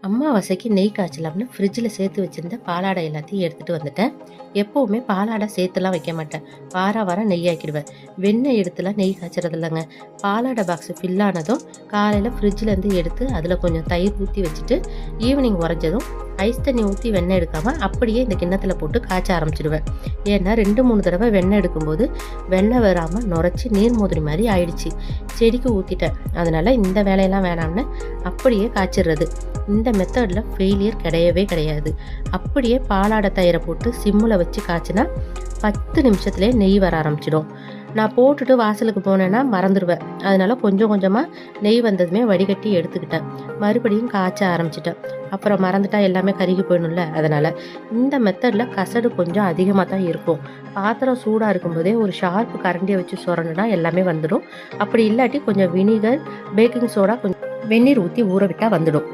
அமாவாசைக்கு நெய் காய்ச்சலாம்னு ஃப்ரிட்ஜில் சேர்த்து வச்சுருந்த பாலாடை எல்லாத்தையும் எடுத்துகிட்டு வந்துட்டேன். எப்போவுமே பாலாடை சேர்த்துலாம் வைக்க மாட்டேன். வாரம் நெய் ஆக்கிடுவேன். வெண்ணெய் எடுத்துலாம் நெய் காய்ச்சறது இல்லைங்க. பாலாடை பாக்ஸு ஃபில் ஆனதும் காலையில் ஃப்ரிட்ஜிலேருந்து எடுத்து அதில் கொஞ்சம் தயிர் ஊற்றி வச்சுட்டு ஈவினிங் உறைஞ்சதும் ஐஸ் தண்ணி ஊற்றி வெண்ணெய் எடுக்காமல் அப்படியே இந்த கிண்ணத்தில் போட்டு காய்ச்ச ஆரம்பிச்சிடுவேன். ஏன்னா 2-3 தடவை வெண்ணெய் எடுக்கும்போது வெண்ணெய் வராமல் நுரைச்சி நீர் மோதிரி மாதிரி ஆயிடுச்சு. செடிக்கு ஊற்றிட்டேன். அதனால் இந்த வேலையெல்லாம் வேணாம்னு அப்படியே காய்ச்சிடுறது. இந்த மெத்தடில் ஃபெயிலியர் கிடையவே கிடையாது. அப்படியே பாலாடை தயிரை போட்டு சிம்மில் வச்சு காய்ச்சினா 10 நிமிஷத்துலேயே நெய் வர ஆரம்பிச்சிடும். நான் போட்டுட்டு வாசலுக்கு போனேன்னா மறந்துடுவேன். அதனால கொஞ்சம் கொஞ்சமாக நெய் வந்ததுமே வடிகட்டி எடுத்துக்கிட்டேன். மறுபடியும் காய்ச்ச ஆரம்பிச்சிட்டேன். அப்புறம் மறந்துட்டா எல்லாமே கருகி போயிடணும்ல. அதனால் இந்த மெத்தடில் கசடு கொஞ்சம் அதிகமாக தான் இருக்கும். பாத்திரம் சூடாக இருக்கும்போதே ஒரு ஷார்ப்பு கரண்டியை வச்சு சுரண்டுனா எல்லாமே வந்துடும். அப்படி இல்லாட்டி கொஞ்சம் வினிகர், பேக்கிங் சோடா, கொஞ்சம் வெந்நீர் ஊற்றி ஊற விட்டால் வந்துடும்.